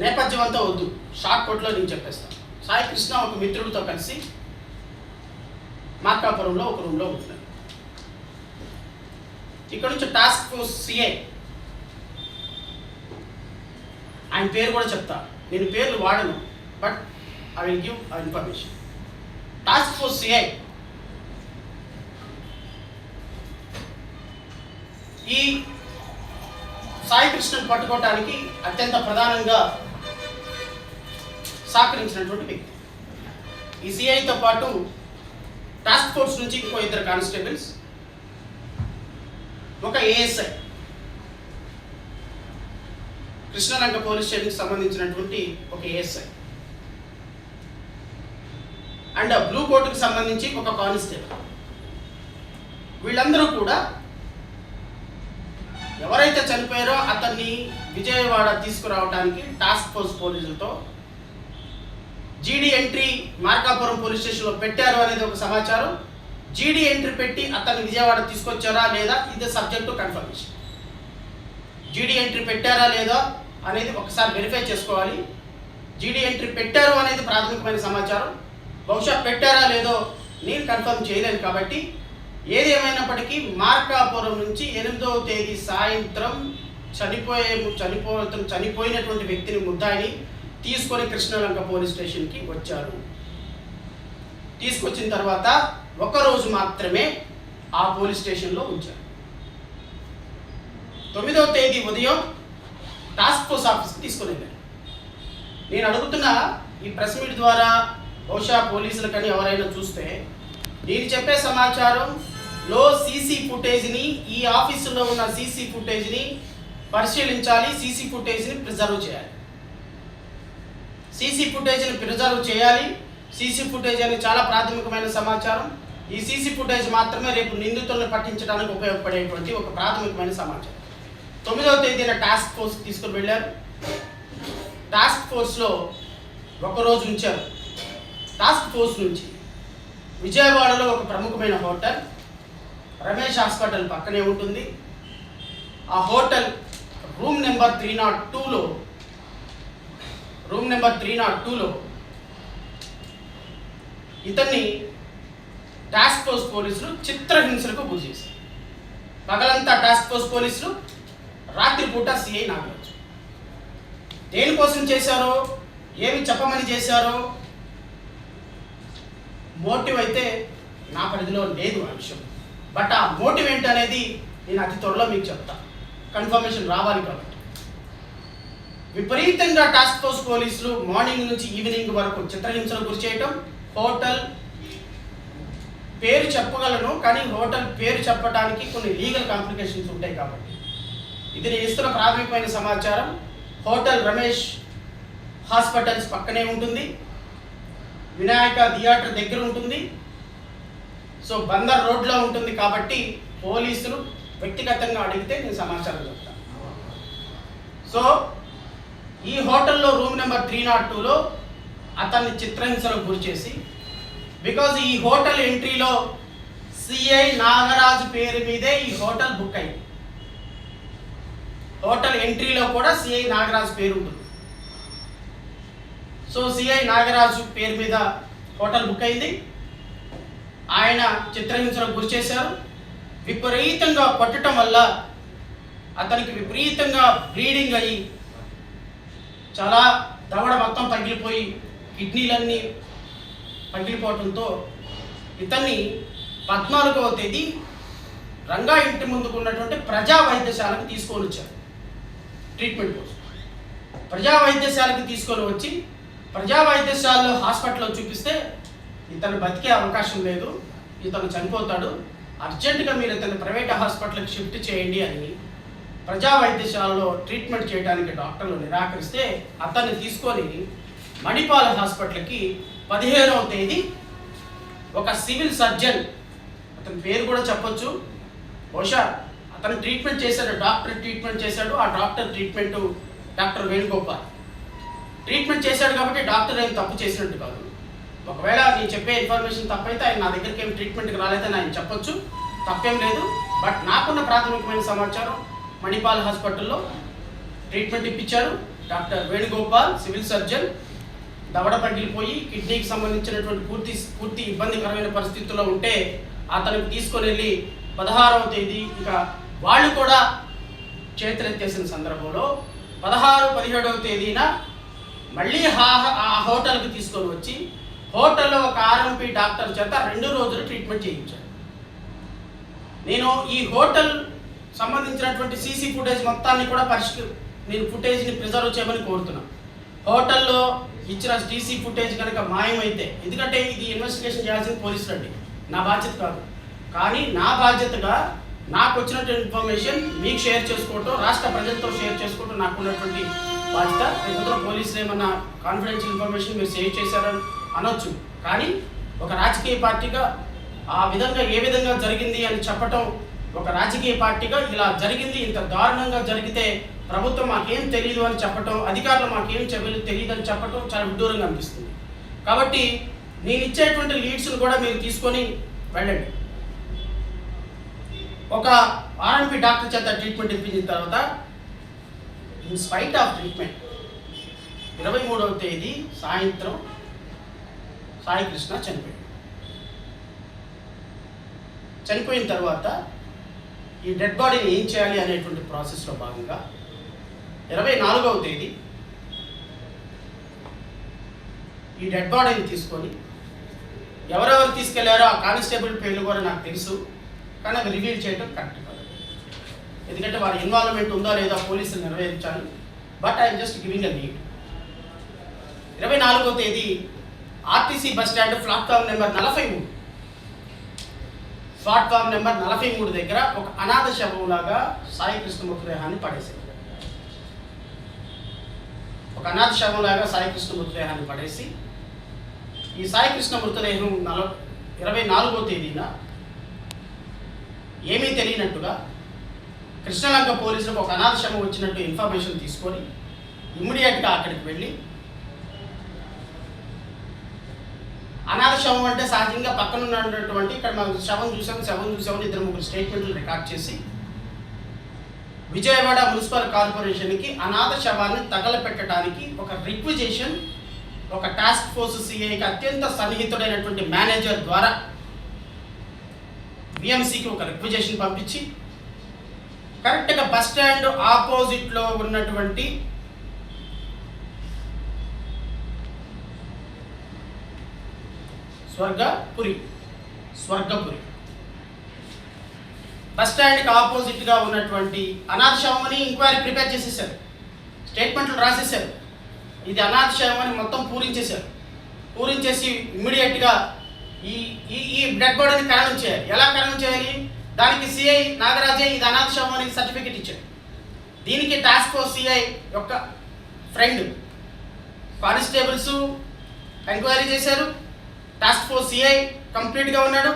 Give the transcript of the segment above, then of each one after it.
నేపథ్యం అంతా వద్దు, షార్ట్ కట్లో నేను చెప్పేస్తాను. సాయి కృష్ణ ఒక మిత్రుడితో కలిసి మార్కాపురంలో ఒక రూమ్లో ఉంటున్నాడు. ఇక్కడ నుంచి టాస్క్ ఫోర్స్ సిఐ, ఆయన పేరు కూడా చెప్తా, నేను పేర్లు వాడను, but I will give information. Task force CI ఈ సాయి కృష్ణను పట్టుకోవటానికి అత్యంత ప్రధానంగా సహకరించినటువంటి వ్యక్తి. ఈ సిఐతో పాటు టాస్క్ ఫోర్స్ నుంచి ఇంకో 2 కానిస్టేబుల్స్, ఒక ఏఎస్ఐ, కృష్ణలంక పోలీస్ స్టేషన్కి సంబంధించినటువంటి ఒక ఏఎస్ఐ అండ్ బ్లూ కోర్టుకు సంబంధించి ఒక కానిస్టేబుల్, వీళ్ళందరూ కూడా ఎవరైతే చనిపోయారో అతన్ని విజయవాడ తీసుకురావడానికి టాస్క్ ఫోర్స్ పోలీసులతో జీడీ ఎంట్రీ మార్కాపురం పోలీస్ స్టేషన్లో పెట్టారు అనేది ఒక సమాచారం. జీడీ ఎంట్రీ పెట్టి అతన్ని విజయవాడ తీసుకొచ్చారా లేదా, ఇది సబ్జెక్ట్ టు కన్ఫర్మేషన్. జీడీ ఎంట్రీ పెట్టారా లేదా అనేది ఒకసారి వెరిఫై చేసుకోవాలి. జీడీ ఎంట్రీ పెట్టారు అనేది ప్రాథమికమైన సమాచారం. బహుశా పెట్టారా లేదో నేను కన్ఫర్మ్ చేయలేను. కాబట్టి ఏది ఏమైనప్పటికీ మార్కాపురం నుంచి 8వ తేదీ సాయంత్రం చనిపోయినటువంటి వ్యక్తిని, ముద్దాయిని తీసుకొని కృష్ణలంక పోలీస్ స్టేషన్కి వచ్చారు. తీసుకొచ్చిన తర్వాత ఒకరోజు మాత్రమే ఆ పోలీస్ స్టేషన్లో ఉంచారు. 9వ తేదీ ఉదయం టాస్క్ ఫోర్స్ ఆఫీస్కి తీసుకొని వెళ్ళారు. నేను అడుగుతున్నా, ఈ ప్రెస్ మీట్ ద్వారా బహుశా పోలీసులు కానీ ఎవరైనా చూస్తే, నేను చెప్పే సమాచారంలో సీసీ ఫుటేజ్ని, ఈ ఆఫీసులో ఉన్న సీసీ ఫుటేజ్ని పరిశీలించాలి, సీసీ ఫుటేజ్ని ప్రిజర్వ్ చేయాలి. సీసీ ఫుటేజ్ని ప్రిజర్వ్ చేయాలి. సీసీ ఫుటేజ్ అనేది చాలా ప్రాథమికమైన సమాచారం. ఈ సీసీ ఫుటేజ్ మాత్రమే రేపు నిందితులను పట్టించడానికి ఉపయోగపడేటువంటి ఒక ప్రాథమికమైన సమాచారం. 9వ తేదీన టాస్క్ ఫోర్స్ తీసుకుని వెళ్ళారు. టాస్క్ ఫోర్స్లో ఒకరోజు ఉంచారు. టాస్క్ ఫోర్స్ నుంచి విజయవాడలో ఒక ప్రముఖమైన హోటల్, రమేష్ హాస్పిటల్ పక్కనే ఉంటుంది. ఆ హోటల్ రూమ్ నెంబర్ 302లో ఇతన్ని టాస్క్ ఫోర్స్ పోలీసులు చిత్రహింసలకు గురి చేశారు. పగలంతా టాస్క్ ఫోర్స్ పోలీసులు, రాత్రిపూట సిఐ నాగరాజు. దేనికోసం చేశారో, ఏమి చెప్పమని చేశారో, మోటివ్ అయితే నా పరిధిలో లేదు ఆ విషయం. బట్ ఆ మోటివ్ ఏంటి అనేది నేను అతి త్వరలో మీకు చెప్తా, కన్ఫర్మేషన్ రావాలి కాబట్టి. విపరీతంగా టాస్క్ ఫోర్స్ పోలీసులు మార్నింగ్ నుంచి ఈవినింగ్ వరకు చిత్రహింసలకు గురి చేయటం. హోటల్ పేరు చెప్పగలను, కానీ హోటల్ పేరు చెప్పడానికి కొన్ని లీగల్ కాంప్లికేషన్స్ ఉంటాయి కాబట్టి ఇది నేను ఇస్తున్న ప్రాథమికమైన సమాచారం. హోటల్ రమేష్ హాస్పిటల్స్ పక్కనే ఉంటుంది, వినాయక థియేటర్ దగ్గర ఉంటుంది. సో బందర్ రోడ్లో ఉంటుంది కాబట్టి పోలీసులు వ్యక్తిగతంగా అడిగితే నేను సమాచారం చెప్తాను. సో ఈ హోటల్లో రూమ్ నెంబర్ 302లో అతన్ని చిత్రహింసలకు గురి చేసి, బికాజ్ ఈ హోటల్ ఎంట్రీలో సిఐ నాగరాజు పేరు మీదే ఈ హోటల్ బుక్ అయింది. హోటల్ ఎంట్రీలో కూడా సిఐ నాగరాజు పేరు ఉంటుంది. సో సిఐ నాగరాజు పేరు మీద హోటల్ బుక్ అయింది. ఆయన చిత్రహింసలకు గురి చేశారు. విపరీతంగా కొట్టడం వల్ల అతనికి విపరీతంగా బ్లీడింగ్ అయ్యి చాలా దవడ మొత్తం పగిలిపోయి కిడ్నీలన్నీ పగిలిపోవడంతో ఇతన్ని 14వ తేదీ రంగా ఇంటి ముందుకు ఉన్నటువంటి ప్రజా వైద్యశాలకు తీసుకొని వచ్చారు ట్రీట్మెంట్ కోసం. ప్రజా వైద్యశాలకు తీసుకొని వచ్చి ప్రజా వైద్యశాలలో హాస్పిటల్లో చూపిస్తే ఇతను బతికే అవకాశం లేదు, ఇతను చనిపోతాడు, అర్జెంటుగా మీరు ఇతను ప్రైవేట్ హాస్పిటల్కి షిఫ్ట్ చేయండి అని ప్రజా వైద్యశాలలో ట్రీట్మెంట్ చేయడానికి డాక్టర్లు నిరాకరిస్తే అతన్ని తీసుకొని మణిపాల్ హాస్పిటల్కి 15వ తేదీ ఒక సివిల్ సర్జన్, అతని పేరు కూడా చెప్పొచ్చు, బహుశా అతను ట్రీట్మెంట్ చేశాడు, డాక్టర్ ట్రీట్మెంట్ చేశాడు. ఆ doctor treatment doctor Venugopal treatment చేశాడు కాబట్టి డాక్టర్ ఏం తప్పు చేసినట్టు కాదు. ఒకవేళ నేను చెప్పే ఇన్ఫర్మేషన్ తప్పైతే ఆయన నా దగ్గరికి ఏం ట్రీట్మెంట్కి రాలేదని ఆయన చెప్పొచ్చు, తప్పేం లేదు. బట్ నాకున్న ప్రాథమికమైన సమాచారం మణిపాల్ హాస్పిటల్లో ట్రీట్మెంట్ ఇప్పించారు. డాక్టర్ వేణుగోపాల్ సివిల్ సర్జన్ దవడ పగిలిపోయి కిడ్నీకి సంబంధించినటువంటి పూర్తి ఇబ్బందికరమైన పరిస్థితుల్లో ఉంటే అతనికి తీసుకొని వెళ్ళి 16వ తేదీ ఇక వాళ్ళు కూడా చేతులెత్తేసిన సందర్భంలో 16, 17వ తేదీన మళ్ళీ ఆ హోటల్కి తీసుకొని వచ్చి హోటల్లో ఒక ఆర్ఎంపీ డాక్టర్ చేత 2 రోజులు ట్రీట్మెంట్ చేయించారు. నేను ఈ హోటల్ సంబంధించినటువంటి సీసీ ఫుటేజ్ మొత్తాన్ని కూడా నేను ఫుటేజ్ని ప్రిజర్వ్ చేయమని కోరుతున్నాను. హోటల్లో ఇచ్చిన సీసీ ఫుటేజ్ కనుక మాయమైతే, ఎందుకంటే ఇది ఇన్వెస్టిగేషన్ చేయాల్సిన పోలీసులు అండి, నా బాధ్యత కాదు. కానీ నా బాధ్యతగా నాకు వచ్చినటువంటి ఇన్ఫర్మేషన్ మీకు షేర్ చేసుకోవటం, రాష్ట్ర ప్రజలతో షేర్ చేసుకోవటం నాకు ఉన్నటువంటి బాధ్యత. ఇతర పోలీసులు ఏమన్నా కాన్ఫిడెన్షియల్ ఇన్ఫర్మేషన్ మీరు షేర్ చేశారని అనొచ్చు, కానీ ఒక రాజకీయ పార్టీగా ఆ విధంగా ఏ విధంగా జరిగింది అని చెప్పటం, ఒక రాజకీయ పార్టీగా ఇలా జరిగింది, ఇంత దారుణంగా జరిగితే ప్రభుత్వం మాకేం తెలియదు అని చెప్పటం, అధికారులు మాకేం తెలియదు అని చెప్పటం చాలా విడ్డూరంగా అనిపిస్తుంది. కాబట్టి నేను ఇచ్చేటువంటి లీడ్స్ను కూడా మీరు తీసుకొని వెళ్ళండి. ఒక ఆర్ఎంపీ డాక్టర్ చేత ట్రీట్మెంట్ ఇప్పించిన తర్వాత ఇన్ స్పైట్ ఆఫ్ ట్రీట్మెంట్ 23వ తేదీ సాయంత్రం సాయి కృష్ణ చనిపోయిన తర్వాత ఈ డెడ్ బాడీని ఏం చేయాలి అనేటువంటి ప్రాసెస్లో భాగంగా 24వ తేదీ ఈ డెడ్ బాడీని తీసుకొని ఎవరెవరు తీసుకెళ్లారో ఆ కానిస్టేబుల్ పేర్లు కూడా నాకు తెలుసు, కానీ అవి రివీల్ చేయడం కరెక్ట్ కాదు. ఎందుకంటే వారి ఇన్వాల్వ్మెంట్ ఉందా లేదా పోలీసులు నెరవేర్చాలి. But I'm just giving a lead. 24వ తేదీ RTC bus stand platform number 43 దగ్గర ఒక అనాథ శవంలాగా సాయి కృష్ణ మృతదేహాన్ని పడేశారు. ఒక అనాథ శవంలాగా సాయి కృష్ణ మృతదేహాన్ని పడేసి ఈ సాయి కృష్ణ మృతదేహం 24వ తేదీన ఏమీ తెలియనట్టుగా కృష్ణలంక పోలీసులకు ఒక అనాథ శవం వచ్చినట్టు ఇన్ఫర్మేషన్ తీసుకొని ఇమ్మీడియట్గా అక్కడికి వెళ్ళి, అనాథ శవం అంటే సహజంగా పక్కన ఉన్నటువంటి ఇక్కడ మనం శవం చూసామని 2-3 స్టేట్మెంట్లు రికార్డ్ చేసి విజయవాడ మున్సిపల్ కార్పొరేషన్కి అనాథ శవాన్ని తగలపెట్టడానికి ఒక రిక్విజేషన్, ఒక టాస్క్ ఫోర్స్ సిఐకి అత్యంత సన్నిహితుడైనటువంటి మేనేజర్ ద్వారా బిఎంసికి ఒక రిక్విజేషన్ పంపించి కరెక్ట్గా బస్ స్టాండ్ ఆపోజిట్లో ఉన్నటువంటి స్వర్గపురి బస్ స్టాండ్కి ఆపోజిట్గా ఉన్నటువంటి అనాథ శవం ఇంక్వైరీ ప్రిపేర్ చేసేసారు, స్టేట్మెంట్లు రాసేసారు. ఇది అనాథ శవం అని మొత్తం పూరించేసి ఇమ్మీడియట్గా ఈ డెడ్ బాడీని ఖననం చేయాలి. ఎలా ఖననం చేయాలి? దానికి సిఐ నాగరాజే ఇది అనాథ శవం అని సర్టిఫికెట్ ఇచ్చారు. దీనికి టాస్క్ ఫోర్స్ సిఐ యొక్క ఫ్రెండ్ కానిస్టేబుల్స్ ఎంక్వైరీ చేశారు. టాస్క్ ఫోర్స్ సిఐ కంప్లీట్గా ఉన్నాడు.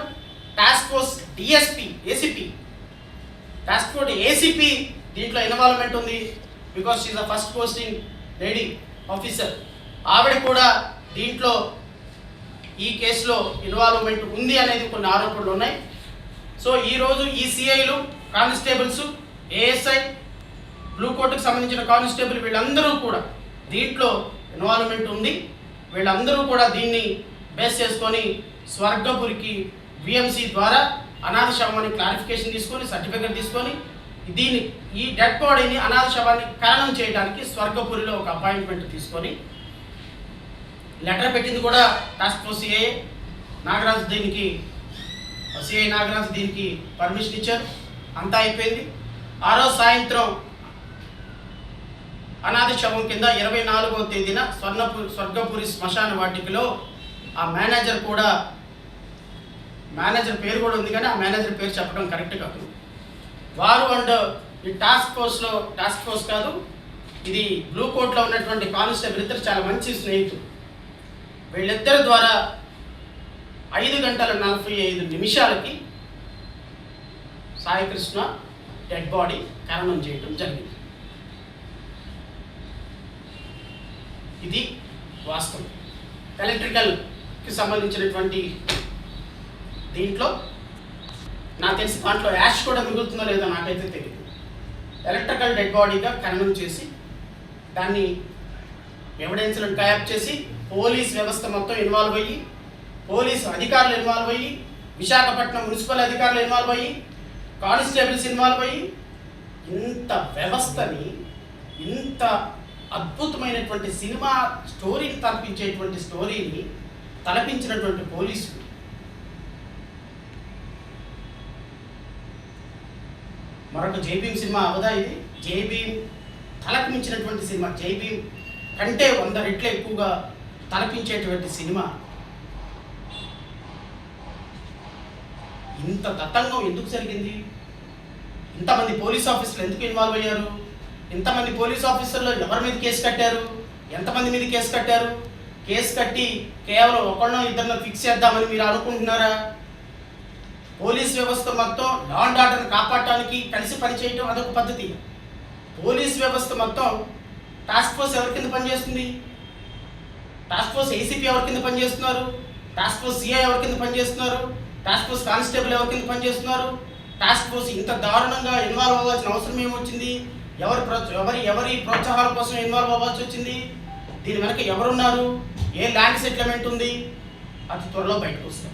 టాస్క్ ఫోర్స్ ఏసీపీ దీంట్లో ఇన్వాల్వ్మెంట్ ఉంది. Because she the first posting lady officer. ఆవిడ కూడా దీంట్లో ఈ కేసులో ఇన్వాల్వ్మెంట్ ఉంది అనేది కొన్ని ఆరోపణలు ఉన్నాయి. సో ఈరోజు ఈ సిఐలు, కానిస్టేబుల్స్, ఏఎస్ఐ, బ్లూ కోర్టుకు సంబంధించిన కానిస్టేబుల్ వీళ్ళందరూ కూడా దీంట్లో ఇన్వాల్వ్మెంట్ ఉంది. వీళ్ళందరూ కూడా దీన్ని బేస్ చేసుకొని స్వర్గపురికి బిఎంసి ద్వారా అనాథ శవాన్ని క్లారిఫికేషన్ తీసుకొని సర్టిఫికేట్ తీసుకొని ఈ డెడ్ బాడీని అనాథ శవాన్ని ఖననం చేయడానికి స్వర్గపురిలో ఒక అపాయింట్మెంట్ తీసుకొని లెటర్ పెట్టింది కూడా task force CI Nagaraj. CI Nagaraj దీనికి పర్మిషన్ ఇచ్చారు. అంతా అయిపోయింది. ఆ రోజు సాయంత్రం అనాథ శవం కింద 24వ తేదీన స్వర్గపురి శ్మశాన వాటికలో ఆ మేనేజర్ పేరు కూడా ఉంది, కానీ ఆ మేనేజర్ పేరు చెప్పడం కరెక్ట్ కాదు. వారు అండ్ ఈ టాస్క్ ఫోర్స్ కాదు, ఇది బ్లూ కోర్ట్లో ఉన్నటువంటి కానిస్టేబుల్ ఇద్దరు చాలా మంచి స్నేహితులు. వీళ్ళిద్దరి ద్వారా 5:45 సాయి కృష్ణ డెడ్ బాడీ ఖననం చేయడం జరిగింది. ఇది వాస్తవం. ఎలక్ట్రికల్కి సంబంధించినటువంటి దీంట్లో నాకు తెలిసి దాంట్లో యాష్ కూడా మిగులుతుందో లేదో నాకైతే తెలియదు. ఎలక్ట్రికల్ డెడ్ బాడీగా ఖననం చేసి దాన్ని ఎవిడెన్స్లను టైప్ చేసి పోలీస్ వ్యవస్థ మొత్తం ఇన్వాల్వ్ అయ్యి, పోలీసు అధికారులు ఇన్వాల్వ్ అయ్యి, విశాఖపట్నం మున్సిపల్ అధికారులు ఇన్వాల్వ్ అయ్యి, కానిస్టేబుల్స్ ఇన్వాల్వ్ అయ్యి, ఇంత వ్యవస్థని, ఇంత అద్భుతమైనటువంటి సినిమా స్టోరీని తలపించేటువంటి స్టోరీని తలపించినటువంటి పోలీసులు మరొక జైభీం సినిమా అవదా ఇది? జైభీం తలకు మించినటువంటి సినిమా, జైభీం కంటే 100 రెట్లు ఎక్కువగా తలపించేటువంటి సినిమా. ఇంత తతంగం ఎందుకు జరిగింది? ఇంతమంది పోలీస్ ఆఫీసర్లు ఎందుకు ఇన్వాల్వ్ అయ్యారు? ఇంతమంది పోలీస్ ఆఫీసర్లు ఎవరి మీద కేసు కట్టారు? ఎంతమంది మీద కేసు కట్టారు? కేసు కట్టి కేవలం ఒకళ్ళనో ఇద్దరినో ఫిక్స్ చేద్దామని మీరు అనుకుంటున్నారా? పోలీస్ వ్యవస్థ మొత్తం లా అండ్ ఆర్డర్ని కాపాడటానికి కలిసి పనిచేయటం అదొక పద్ధతి. పోలీస్ వ్యవస్థ మొత్తం టాస్క్ ఫోర్స్ ఎవరి కింద పనిచేస్తుంది? టాస్క్ ఫోర్స్ ఏసీపీ ఎవరి కింద పనిచేస్తున్నారు? టాస్క్ ఫోర్స్ సిఐ ఎవరి కింద పనిచేస్తున్నారు? టాస్క్ ఫోర్స్ కానిస్టేబుల్ ఎవరి కింద పనిచేస్తున్నారు? టాస్క్ ఫోర్స్ ఇంత దారుణంగా ఇన్వాల్వ్ అవ్వాల్సిన అవసరం ఏమొచ్చింది? ఎవరి ప్రోత్సాహాల కోసం ఇన్వాల్వ్ అవ్వాల్సి వచ్చింది? దీని వెనక ఎవరున్నారు? ఏ ల్యాండ్ సెటిల్మెంట్ ఉంది? అతి త్వరలో బయటకు వస్తాం.